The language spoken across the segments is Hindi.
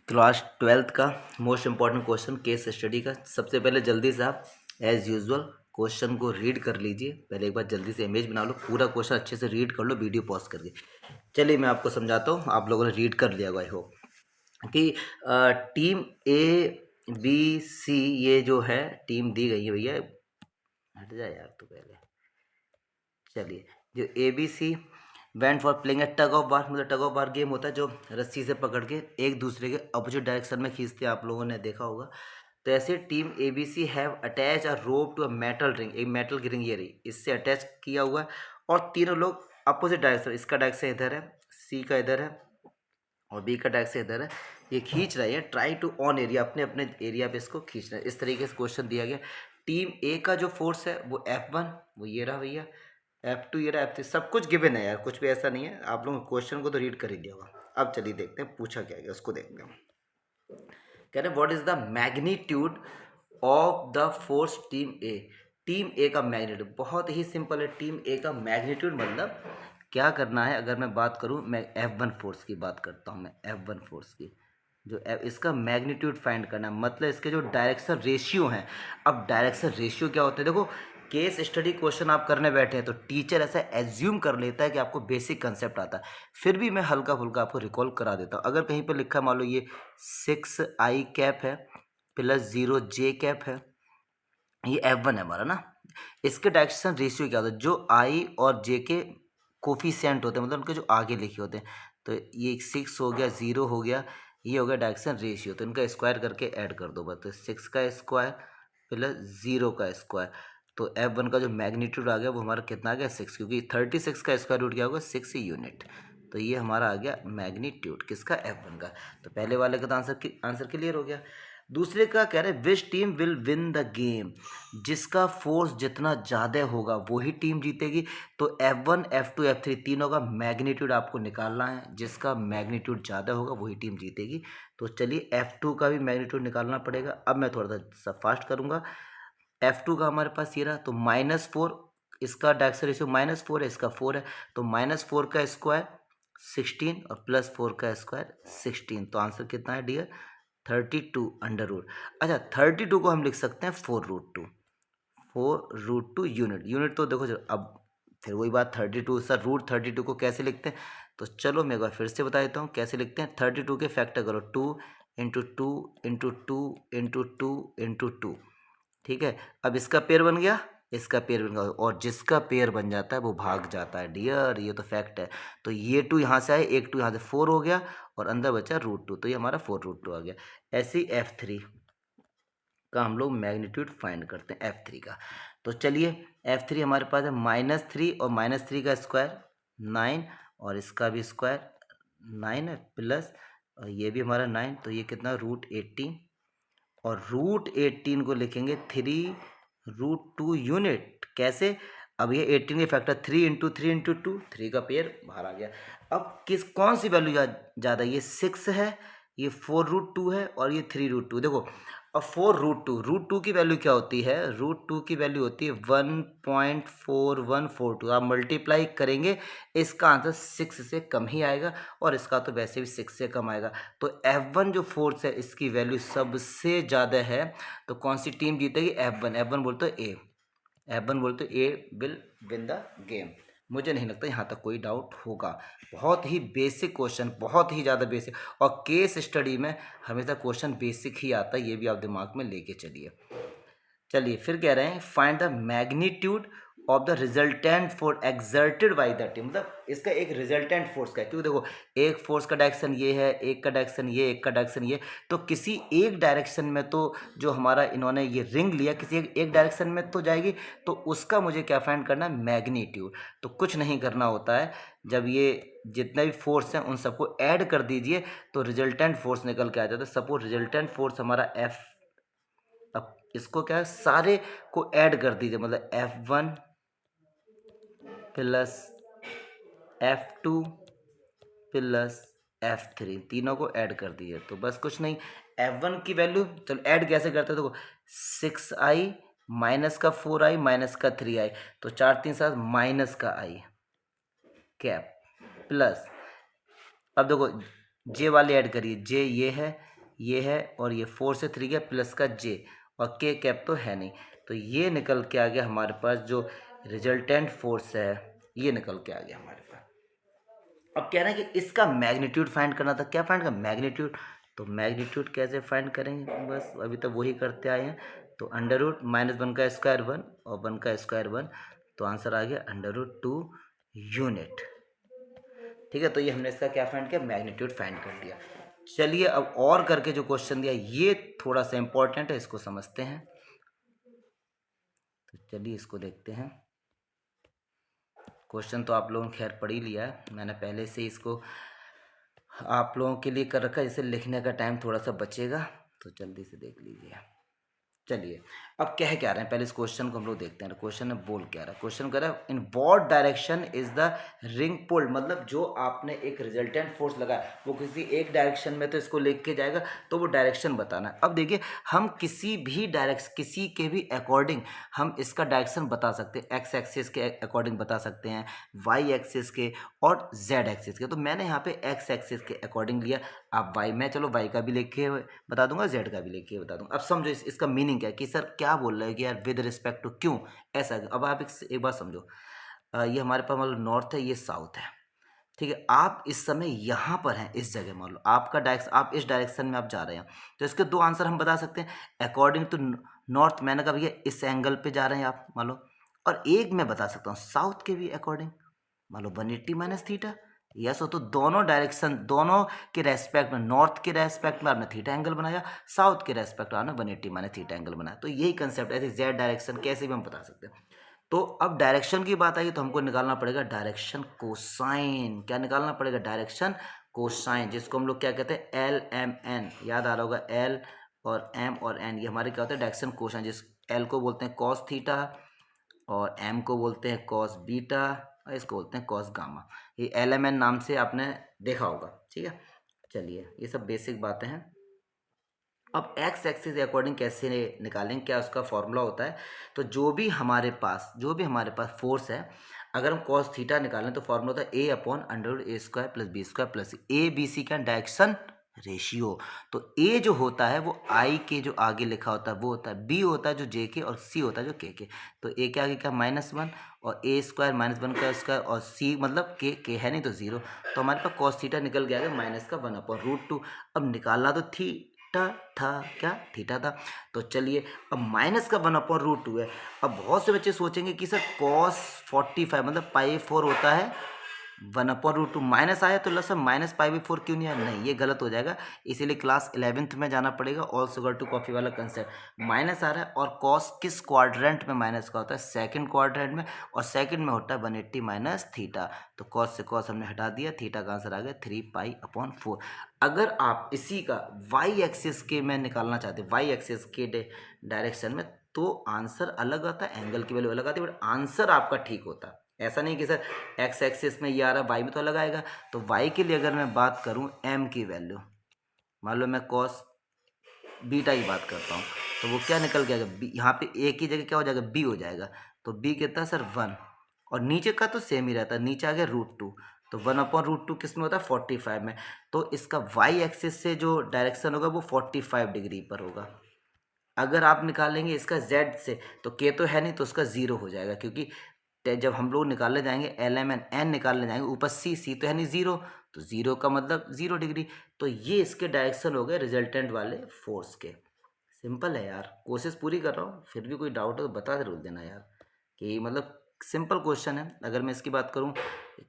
क्लास 12th का most important question case study का। सबसे पहले जल्दी से आप एज यूजुअल क्वेश्चन को रीड कर लीजिए। पहले एक बार जल्दी से इमेज बना लो, पूरा क्वेश्चन अच्छे से रीड कर लो वीडियो पॉज करके। चलिए मैं आपको समझाता हूँ, आप लोगों ने रीड कर लिया होगा आई होप कि टीम ए बी सी ये जो है टीम दी गई है भैया। हट जाए यार तो पहले। चलिए, जो A B C went for playing a tug of war, मतलब टग ऑफ वार गेम होता है जो रस्सी से पकड़ के एक दूसरे के अपोजिट डायरेक्शन में खींचते हैं, आप लोगों ने देखा होगा। तो ऐसे team A B C have attach a rope to a metal ring, एक मेटल की रिंग ये रही, इससे अटैच किया हुआ है और तीनों लोग अपोजिट डायरेक्शन, इसका डायरेक्शन इधर है, सी का इधर है और बी का डायरेक्शन इधर है, ये खींच रहे हैं ट्राई टू ऑन एरिया, अपने अपने एरिया पे इसको खींच रहे हैं। इस तरीके से क्वेश्चन दिया गया। टीम ए का जो फोर्स है वो F1, वो ये रहा भैया, F2 ये रहा, F3, सब कुछ गिवन है यार, कुछ भी ऐसा नहीं है। आप लोग क्वेश्चन को तो रीड कर ही लिया होगा। अब चलिए देखते हैं पूछा क्या गया, उसको देखते हैं। कह रहे what is the magnitude of the force team A. Team A का मैग्नीट्यूड बहुत ही सिंपल है। टीम ए का मैग्नीट्यूड मतलब क्या करना है, अगर मैं बात करूं, मैं F1 फोर्स की बात करता हूं, मैं F1 फोर्स की जो इसका मैग्नीट्यूड फाइंड करना है, मतलब इसके जो डायरेक्शन रेशियो हैं। अब डायरेक्शन रेशियो क्या होता है, देखो केस स्टडी क्वेश्चन आप करने बैठे हैं तो टीचर ऐसा एज्यूम कर लेता है कि आपको बेसिक कंसेप्ट आता है, फिर भी मैं हल्का फुल्का आपको रिकॉल करा देता हूँ। अगर कहीं पर लिखा मान लो ये 6i कैप है प्लस 0j कैप है, ये F1 है हमारा ना, इसके डायरेक्शन रेशियो क्या होता है, जो i और j के कोफिशिएंट होते हैं, मतलब उनके जो आगे लिखे होते हैं। तो ये 6 हो गया, 0 हो गया, ये हो गया डायरेक्शन रेशियो, तो इनका स्क्वायर करके ऐड कर दो बस। तो 6 का स्क्वायर प्लस 0 का स्क्वायर, तो F1 का जो मैग्नीट्यूड आ गया वो हमारा कितना आ गया 6, क्योंकि 36 का स्क्वायर रूट क्या होगा 6 यूनिट। तो ये हमारा आ गया मैग्नीट्यूड किसका, F1 का। तो पहले वाले का तो आंसर क्लियर हो गया। दूसरे का कह रहे which team will win the game, जिसका फोर्स जितना ज़्यादा होगा वही टीम जीतेगी। तो F1 F2 F3 तीनों का मैग्नीट्यूड आपको निकालना है, जिसका मैग्नीट्यूड ज़्यादा होगा वही टीम जीतेगी। तो चलिए F2 का भी मैग्नीट्यूड निकालना पड़ेगा। अब मैं थोड़ा सा फास्ट करूँगा। F2 का हमारे पास ये रहा, तो -4, इसका डायरेक्शन रेशियो -4 है, इसका 4 है, तो -4 का स्क्वायर 16 और +4 का स्क्वायर 16, तो आंसर कितना है डियर 32 अंडर रूट। अच्छा 32 को हम लिख सकते हैं 4√2, 4√2 यूनिट तो देखो अब फिर वही बात 32 सर √32 को कैसे लिखते हैं, तो चलो मैं एक बार फिर से बता देता हूँ कैसे लिखते हैं। 32 के फैक्टर करो, 2 × 2 × 2 × 2 × 2, ठीक है। अब इसका पेयर बन गया, इसका पेयर बन गया, और जिसका पेयर बन जाता है वो भाग जाता है डियर, ये तो फैक्ट है। तो ये 2 यहाँ से आए, एक 2 यहाँ से 4 हो गया और अंदर बचा √2, तो ये हमारा 4√2 आ गया। ऐसे ही F3 का हम लोग मैग्नीट्यूड फाइंड करते हैं F3 का। तो चलिए F3 हमारे पास है -3 और -3 का स्क्वायर 9 और इसका भी स्क्वायर 9 है, प्लस और ये भी हमारा 9, तो ये कितना √18 और √18 को लिखेंगे 3√2 यूनिट। कैसे, अब ये 18 के फैक्टर 3 × 3 × 2, 3 का पेयर बाहर आ गया। अब कौन सी वैल्यू ज़्यादा, ये 6 है, ये 4√2 है और ये 3√2। देखो अब 4√2 की वैल्यू क्या होती है, √2 की वैल्यू होती है 1.4142। आप मल्टीप्लाई करेंगे, इसका आंसर 6 से कम ही आएगा और इसका तो वैसे भी 6 से कम आएगा। तो F1 जो फोर्स है इसकी वैल्यू सबसे ज़्यादा है, तो कौन सी टीम जीतेगी, F1 बोलते ए, F1 बोलते ए विल विन द गेम। मुझे नहीं लगता यहाँ तक कोई डाउट होगा। बहुत ही बेसिक क्वेश्चन, बहुत ही ज़्यादा बेसिक, और केस स्टडी में हमेशा क्वेश्चन बेसिक ही आता है, ये भी आप दिमाग में लेके चलिए। चलिए फिर कह रहे हैं find the magnitude of the resultant force exerted by the team, मतलब इसका एक रिजल्टेंट फोर्स का है, क्योंकि देखो एक फोर्स का डायरेक्शन ये है, एक का डायरेक्शन ये, एक का डायरेक्शन ये, तो किसी एक डायरेक्शन में तो जो हमारा इन्होंने ये रिंग लिया किसी एक डायरेक्शन में तो जाएगी, तो उसका मुझे क्या फाइंड करना है, मैग्नीट्यूड। तो कुछ नहीं करना होता है, जब ये जितने भी फोर्स हैं उन सबको ऐड कर दीजिए तो रिजल्टेंट फोर्स निकल के आ जाता है। सपोज रिजल्टेंट फोर्स हमारा F, अब इसको क्या है सारे को ऐड कर दीजिए, मतलब F1 plus F2 plus F3, तीनों को ऐड कर दीजिए। तो बस कुछ नहीं, F1 की वैल्यू चलो ऐड कैसे करते हैं, देखो 6i माइनस का 4i माइनस का 3i, तो 4 3 7 माइनस का i कैप, प्लस अब देखो जे वाले ऐड करिए, जे ये है ये है और ये 4 से 3 गया प्लस का जे और के कैप तो है नहीं, तो ये निकल के आ गया हमारे पास जो रिजल्टेंट फोर्स है, ये निकल के आ गया हमारे पास। अब कह रहे हैं कि इसका मैग्नीट्यूड फाइंड करना था। क्या फाइंड करना? मैग्नीट्यूड। तो मैग्नीट्यूड कैसे फाइंड करेंगे? बस अभी तक वही करते आए हैं। तो अंडर रूट -1 का स्क्वायर 1 और 1 का स्क्वायर 1, तो आंसर आ गया √2 यूनिट। ठीक है, तो ये हमने इसका क्या फाइंड किया? मैग्नीट्यूड फाइंड कर लिया। चलिए अब और करके जो क्वेश्चन दिया ये थोड़ा सा इंपॉर्टेंट है, इसको समझते हैं। तो चलिए इसको देखते हैं। क्वेश्चन तो आप लोगों ने खैर पढ़ ही लिया है, मैंने पहले से इसको आप लोगों के लिए कर रखा है, जिससे लिखने का टाइम थोड़ा सा बचेगा, तो जल्दी से देख लीजिए। चलिए अब कह क्या रहे हैं, पहले इस क्वेश्चन को हम लोग देखते हैं। क्वेश्चन में बोल क्या रहा है? क्वेश्चन कह रहा है in what direction is the ring pulled, मतलब जो आपने एक रिजल्टेंट फोर्स लगाया वो किसी एक डायरेक्शन में तो इसको लेके जाएगा, तो वो डायरेक्शन बताना है। अब देखिए हम किसी भी डायरेक्शन, किसी के भी अकॉर्डिंग हम इसका डायरेक्शन बता सकते हैं। एक्स एक्सिस के अकॉर्डिंग बता सकते हैं, वाई एक्सिस के और जेड एक्सिस के। तो मैंने यहाँ पे एक्स एक्सिस के अकॉर्डिंग लिया। आप वाई, मैं चलो वाई का भी लिख के बता दूंगा, जेड का भी लिख के बता दूंगा। अब समझो इसका मीनिंग क्या है कि सर क्या बोल रहे हैं कि यार विद रिस्पेक्ट टू क्यों ऐसा। अब आप एक बात समझो, ये हमारे पास मतलब नॉर्थ है, ये साउथ है, ठीक है। आप इस समय यहाँ पर हैं, इस जगह, मान लो आपका डायरेक्शन, आप इस डायरेक्शन में आप जा रहे हैं, तो इसके दो आंसर हम बता सकते हैं अकॉर्डिंग टू नॉर्थ। मैंने कहा भैया इस एंगल पे जा रहे हैं आप, मान लो। और एक मैं बता सकता हूँ साउथ के भी अकॉर्डिंग, मान लो 180 - थीटा। यस हो, तो दोनों डायरेक्शन, दोनों के रेस्पेक्ट में, नॉर्थ के रेस्पेक्ट में आपने थीटा एंगल बनाया, साउथ के रेस्पेक्ट में आपने 180 - थीटा एंगल बनाया। तो यही कंसेप्ट है, जेड डायरेक्शन कैसे भी हम बता सकते हैं। तो अब डायरेक्शन की बात आई तो हमको निकालना पड़ेगा डायरेक्शन कोसाइन। क्या निकालना पड़ेगा? डायरेक्शन कोसाइन, जिसको हम लोग क्या कहते हैं? LMN। याद आ रहा होगा, L और M और N, ये हमारे क्या होता है? Direction cosine. जिस L को बोलते हैं कॉस थीटा और M को बोलते हैं कॉस बीटा और इसको बोलते हैं कॉस गामा। ये LMN नाम से आपने देखा होगा, ठीक है। चलिए ये सब बेसिक बातें हैं। अब एक्स एक्सिस के अकॉर्डिंग कैसे निकालेंगे, क्या उसका फॉर्मूला होता है? तो जो भी हमारे पास फोर्स है, अगर हम कॉस थीटा निकालें तो फॉर्मूला होता है A/√A² + B² + A B C का डायरेक्शन रेशियो। तो A जो होता है वो I के जो आगे लिखा होता है वो होता है, B होता है जो J के, और C होता है जो K के। तो A के आगे क्या? -1 और A² -1 का स्क्वायर और C मतलब K है नहीं तो 0। तो हमारे पास कॉस थीटा निकल गया -1/√2। अब निकालना तो थीटा था, क्या? थीटा था। तो चलिए अब माइनस का 1/√2 है। अब बहुत से बच्चे सोचेंगे कि सर cos 45 मतलब π/4 होता है 1/√2, माइनस आया तो सर -π/4 क्यों नहीं आया? नहीं, ये गलत हो जाएगा, इसीलिए क्लास 11th में जाना पड़ेगा। ऑल शुगर टू कॉफी वाला कंसेप्ट, माइनस आ रहा है और cos किस क्वाड्रेंट में माइनस का होता है? सेकंड क्वाड्रेंट में, और सेकंड में होता है 180 - थीटा। तो cos से cos हमने हटा दिया, थीटा का आंसर आ गया 3π/4। अगर आप इसी का वाई एक्सिस के में निकालना चाहते हैं, वाई एक्सिस के डायरेक्शन में, तो आंसर अलग आता है, एंगल की वैल्यू अलग आती है, बट आंसर आपका ठीक होता है। ऐसा नहीं कि सर एक्स एक्सिस में ये आ रहा है, वाई में तो अलग आएगा। तो वाई के लिए अगर मैं बात करूं एम की वैल्यू, मान लो मैं कॉस बीटा की बात करता हूं, तो वो क्या निकल गया? यहाँ पे ए की जगह क्या हो जाएगा? बी हो जाएगा। तो बी कितना है सर? 1, और नीचे का तो सेम ही रहता है, नीचे आ गया √2। तो 1/√2 किस में होता है? 45 में। तो इसका वाई एक्सिस से जो डायरेक्शन होगा वो 45 डिग्री पर होगा। अगर आप निकालेंगे इसका जेड से, तो के तो है नहीं, तो उसका 0 हो जाएगा, क्योंकि जब हम लोग निकालने जाएंगे LMN निकालने जाएंगे, ऊपर सी तो है नहीं 0, तो 0 का मतलब 0 डिग्री। तो ये इसके डायरेक्शन हो गए रिजल्टेंट वाले फोर्स के। सिंपल है यार, कोशिश पूरी कर रहा हूँ, फिर भी कोई डाउट हो तो बता जरूर देना यार, कि मतलब सिंपल क्वेश्चन है। अगर मैं इसकी बात करूँ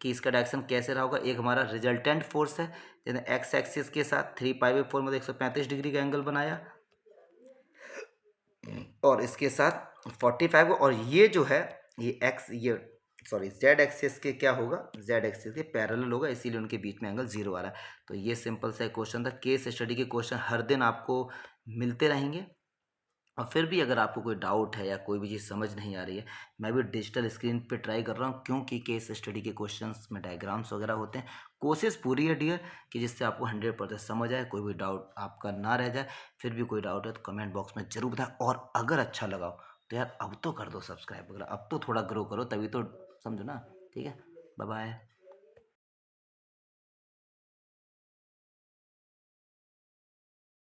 कि इसका डायरेक्शन कैसे रहा होगा, एक हमारा रिजल्टेंट फोर्स है, जैसे एक्स एक्सिस के साथ 3π/4 मतलब 135 डिग्री का एंगल बनाया, और इसके साथ 45, और ये जो है ये जेड एक्सिस के क्या होगा? जेड एक्सिस के पैरेलल होगा, इसीलिए उनके बीच में एंगल 0 आ रहा है। तो ये सिंपल सा क्वेश्चन था। केस स्टडी के क्वेश्चन हर दिन आपको मिलते रहेंगे, और फिर भी अगर आपको कोई डाउट है या कोई भी चीज़ समझ नहीं आ रही है, मैं भी डिजिटल स्क्रीन पे ट्राई कर रहा हूँ, क्योंकि केस स्टडी के क्वेश्चंस में डायग्राम्स वगैरह होते हैं। कोशिश पूरी है डियर कि जिससे आपको 100% समझ आए, कोई भी डाउट आपका ना रह जाए। फिर भी कोई डाउट है तो कमेंट बॉक्स में ज़रूर बताएं, और अगर अच्छा लगा हो तो यार अब तो कर दो सब्सक्राइब वगैरह, अब तो थोड़ा ग्रो करो, तभी तो समझो ना। ठीक है, बाय बाय।